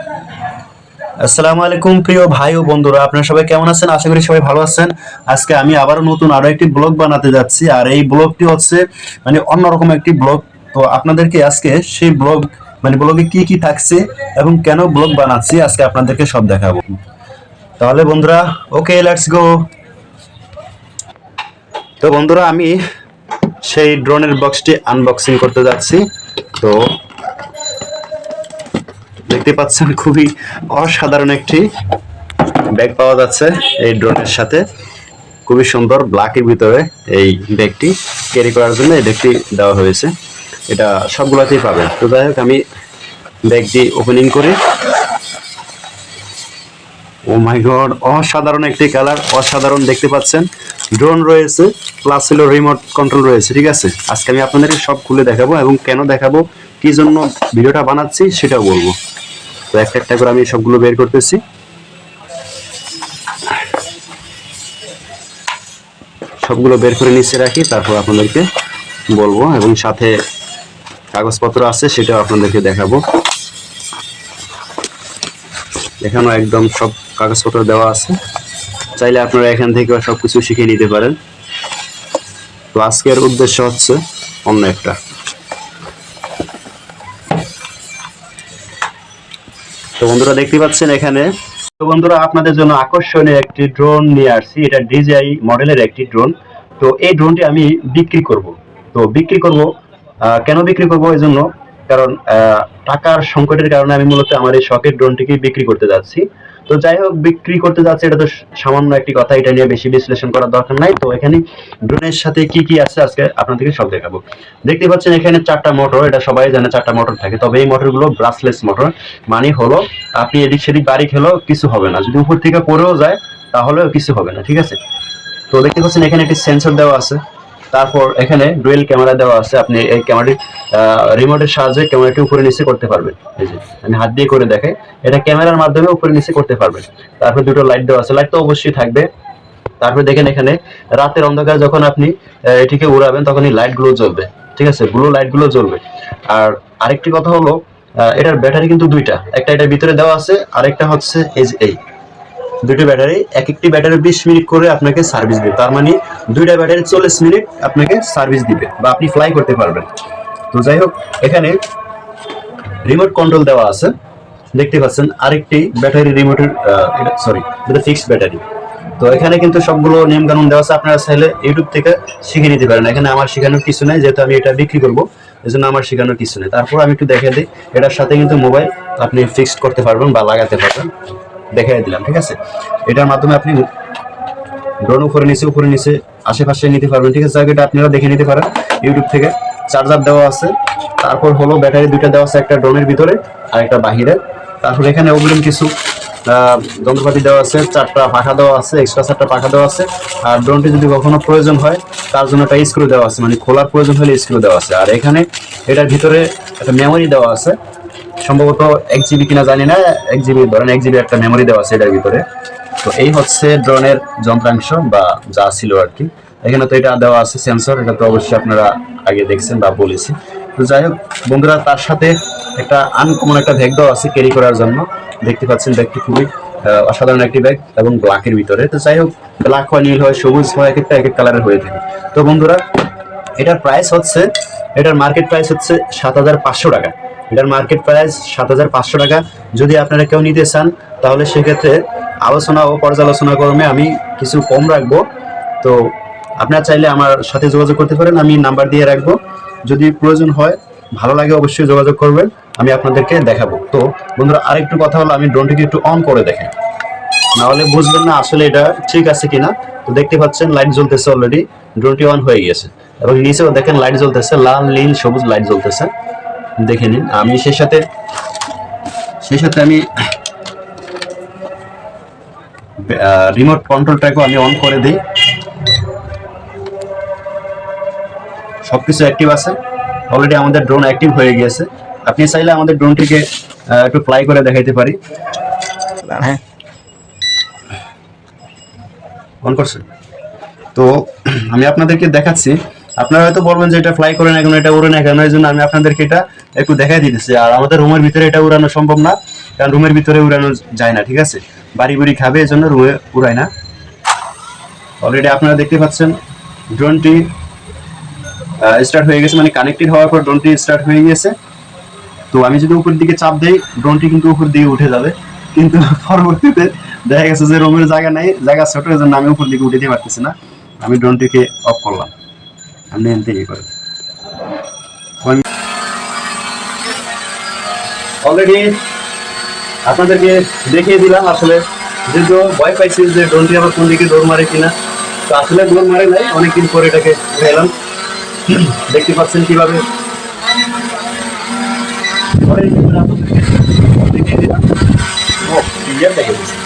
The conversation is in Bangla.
আসসালামু আলাইকুম প্রিয় ভাই ও বন্ধুরা, আপনারা সবাই কেমন আছেন? আশা করি সবাই ভালো আছেন। আজকে আমি আবারও নতুন আরো একটি ব্লগ বানাতে যাচ্ছি, আর এই ব্লগটি হচ্ছে অন্যরকম একটি ব্লগ। তো আপনাদেরকে আজকে সেই ব্লগ ব্লগে কি কি থাকছে এবং কেন ব্লগ বানাচ্ছি আজকে আপনাদেরকে সব দেখাবো। তাহলে বন্ধুরা, ওকে, লেটস গো। তো বন্ধুরা, আমি সেই ড্রোনের বক্সটি আনবক্সিং করতে যাচ্ছি। তো দেখতে পাচ্ছেন খুবই অসাধারণ একটি ব্যাগ পাওয়া যাচ্ছে এই ড্রোনের সাথে। খুবই সুন্দর ব্ল্যাকের ভিতরে এই ব্যাগটি ক্যারি করার জন্য এই ব্যাগটি দেওয়া হয়েছে। এটা সবগুলোতেই পাবেন। তো যাই হোক, আমি ব্যাগটি ওপেনিং করি। ও মাই গড, অসাধারণ একটি কালার, অসাধারণ। দেখতে পাচ্ছেন ড্রোন রয়েছে, প্লাস হলো রিমোট কন্ট্রোল রয়েছে। ঠিক আছে, আজকে আমি আপনাদেরকে সব খুলে দেখাবো এবং কেন দেখাবো, কি জন্য ভিডিওটা বানাচ্ছি সেটাও বলবো। তো একটা একটা করে আমি সবগুলো বের করতেছি। সবগুলো বের করে নিচে রাখি, তারপর আপনাদেরকে বলবো, এবং সাথে কাগজপত্র আছে সেটাও আপনাদেরকে দেখাবো। এখানেও একদম সব কাগজপত্র দেওয়া আছে, চাইলে আপনারা এখান থেকে সবকিছু শিখে নিতে পারেন। তো আজকের উদ্দেশ্য হচ্ছে অন্য একটা। তো বন্ধুরা দেখতে পাচ্ছেন এখানে, তো বন্ধুরা আপনাদের জন্য আকর্ষণীয় একটি ড্রোন নিয়ে আসছি। এটা ডিজিআই মডেলের একটি ড্রোন। তো এই ড্রোনটি আমি বিক্রি করব। তো বিক্রি করব, কেন বিক্রি করব? এই জন্য, কারণ টাকার সংকটের কারণে আমি মূলত আমার এই শখের ড্রোনটিকে বিক্রি করতে যাচ্ছি। তো যাই হোক, বিক্রি করতে যাচ্ছে এটা তো সামান্য একটি কথা, এটা নিয়ে বেশি বিশ্লেষণ করার দরকার নাই। তো এখানে ড্রোনের সাথে কি কি আছে আজকে আপনাদেরকে সব দেখাবো। দেখতে পাচ্ছেন এখানে 4টা মোটর, এটা সবাই জানে 4টা মোটর থাকে, তবে এই মোটরগুলো ব্রাশলেস মোটর। মানে হলো আপনি এদিক সেদিক বাড়ি খেলেও কিছু হবে না, যদি উপর থেকে পড়েও যায় তাহলেও কিছু হবে না। ঠিক আছে, তো দেখতে পাচ্ছেন এখানে একটি সেন্সর দেওয়া আছে। তারপর এখানে ডুয়েল ক্যামেরা দেওয়া আছে। আপনি এই ক্যামেরাটি রিমোটের সাহায্যে ক্যামেরাটি উপরে নিচে করতে পারবেন। এই যে আমি হাত দিয়ে করে দেখাই, এটা ক্যামেরার মাধ্যমে উপরে নিচে করতে পারবেন। তারপর দুটো লাইট দেওয়া আছে, লাইট তো অবশ্যই থাকবে। তারপর দেখেন এখানে রাতের অন্ধকার যখন আপনি এটিকে উড়াবেন তখন এই লাইট গুলো জ্বলবে। ঠিক আছে, ব্লু লাইট গুলো জ্বলবে। আর আরেকটি কথা হলো, এটার ব্যাটারি কিন্তু দুইটা, একটা এটার ভিতরে দেওয়া আছে, আরেকটা হচ্ছে এই দুটো ব্যাটারি, এক একটি ব্যাটারি 20 মিনিট করে আপনাকে সার্ভিস দিবে। তার মানে দুইটা ব্যাটারি 40 মিনিট আপনাকে সার্ভিস দিবে, বা আপনি ফ্লাই করতে পারবেন। তো যাই হোক, এখানে রিমোট কন্ট্রোল দেওয়া আছে। দেখতে পাচ্ছেন আরেকটি ব্যাটারি রিমোটের, সরি, এটা ফিক্সড ব্যাটারি। তো এখানে কিন্তু সবগুলো নিয়ম কানুন দেওয়া আছে, আপনারা চাইলে ইউটিউব থেকে শিখে নিতে পারেন। এখানে আমার শেখানোর কিছু নেই, যেহেতু আমি এটা বিক্রি করবো, এই জন্য আমার শেখানোর কিছু নেই। তারপর আমি একটু দেখে দিই, এটার সাথে কিন্তু মোবাইল আপনি ফিক্সড করতে পারবেন বা লাগাতে পারবেন। দেখাই দিলাম। ঠিক আছে, এটার মাধ্যমে আপনি ড্রোন উপরে নিচে আশেপাশে নিতে পারবেন। ঠিক আছে, এটা আপনারা দেখে নিতে পারেন ইউটিউব থেকে। চার্জার দেওয়া আছে, তারপর হলো ব্যাটারি দুইটা দেওয়া আছে, একটা ড্রোনের ভিতরে আর একটা বাহিরে। তারপর এখানে অগ্রিম কিছু যন্ত্রপাতি দেওয়া আছে, 4টা পাখা দেওয়া আছে, এক্সট্রা 4টা পাখা দেওয়া আছে। আর ড্রোনটি যদি কখনো প্রয়োজন হয় তার জন্য একটা স্ক্রু দেওয়া আছে, মানে খোলার প্রয়োজন হলে স্ক্রু দেওয়া আছে। আর এখানে এটার ভিতরে একটা মেমোরি দেওয়া আছে, সম্ভবত 1 জিবি কিনা জানি না, 1 জিবি ধরেন, 1 জিবি একটা মেমোরি দেওয়া আছে এটার ভিতরে। তো এই হচ্ছে ড্রোনের যন্ত্রাংশ বা যা ছিল আর কি। এখানে তো এটা দেওয়া আছে সেন্সর, এটা তো অবশ্যই আপনারা আগে দেখছেন বা বলেছি। তো যাই হোক বন্ধুরা, তার সাথে একটা আনকমন একটা ব্যাগ দেওয়া আছে ক্যারি করার জন্য। দেখতে পাচ্ছেন ব্যাগটি খুবই অসাধারণ একটি ব্যাগ এবং ব্ল্যাকের ভিতরে। তো যাই হোক, ব্ল্যাক হয়, নীল হয়, সবুজ হয়, এক এক কালারের হয়ে থাকে। তো বন্ধুরা, এটার প্রাইস হচ্ছে, এটার মার্কেট প্রাইস হচ্ছে 7,500 টাকা। এটার মার্কেট প্রাইস 7,500 টাকা। যদি আপনারা কেউ নিতে চান তাহলে সেক্ষেত্রে আলোচনা ও পর্যালোচনা ক্রমে আমি কিছু কম রাখবো। তো আপনারা চাইলে আমার সাথে যোগাযোগ করতে পারেন, আমি নাম্বার দিয়ে রাখবো। যদি প্রয়োজন হয়, ভালো লাগে, অবশ্যই যোগাযোগ করবেন, আমি আপনাদেরকে দেখাবো। তো বন্ধুরা, আরেকটু কথা হলো, আমি ড্রোনটিকে একটু অন করে দেখেন, নাহলে বুঝবেন না আসলে এটা ঠিক আছে কিনা। তো দেখতে পাচ্ছেন লাইট জ্বলতেছে, অলরেডি ড্রোনটি অন হয়ে গেছে। এবং নিচেও দেখেন লাইট জ্বলতেছে, লাল নীল সবুজ লাইট জ্বলতেছে, দেখে নিন। আমি সেই সাথে আমি রিমোট কন্ট্রোলটাকেও আমি অন করে দিই। সবকিছু অ্যাক্টিভ আছে, অলরেডি আমাদের ড্রোন অ্যাক্টিভ হয়ে গিয়েছে। আপনি চাইলে আমাদের ড্রোনটিকে একটু ফ্লাই করে দেখাইতে পারি। হ্যাঁ, অন করছেন। তো আমি আপনাদেরকে দেখাচ্ছি। আপনারা হয়তো বলবেন যে এটা ফ্লাই করে না কেন, এটা উড়ে না কেন, এই জন্য আমি আপনাদেরকে এটা একটু দেখাই দিতেছি। আর আমাদের রুমের ভিতরে এটা উড়ানো সম্ভব না, কারণ রুমের ভিতরে উড়ানো যায় না, ঠিক আছে, বাড়ি বুড়ি খাবে, এই জন্য রুমে উড়ায় না। অলরেডি আপনারা দেখতে পাচ্ছেন ড্রোনটি স্টার্ট হয়ে গেছে, মানে কানেক্টেড হওয়ার পর ড্রোনটি স্টার্ট হয়ে গেছে। তো আমি যদি উপরের দিকে চাপ দেই ড্রোনটি কিন্তু উপর দিকে উঠে যাবে, কিন্তু পরবর্তীতে দেখা গেছে যে রুমের জায়গা নাই, জায়গা ছোট, এর জন্য আমি উপর দিকে উঠে পারতেছি না। আমি ড্রোনটিকে অফ করলাম, আপনি এনতে কি করেন। অলরেডি আপনাদেরকে দেখিয়ে দিলাম, আসলে যেহেতু ভয় পাইছি যে ড্রোনটি আবার কোন দিকে দৌড় মারে কিনা, তো আসলে দৌড় মারে নাই, অনেকদিন পরে এটাকে উঠে এলাম। দেখতে পাচ্ছেন কিভাবে দেখিয়ে দিলাম। ও ক্লিয়ার দেখে দিচ্ছি।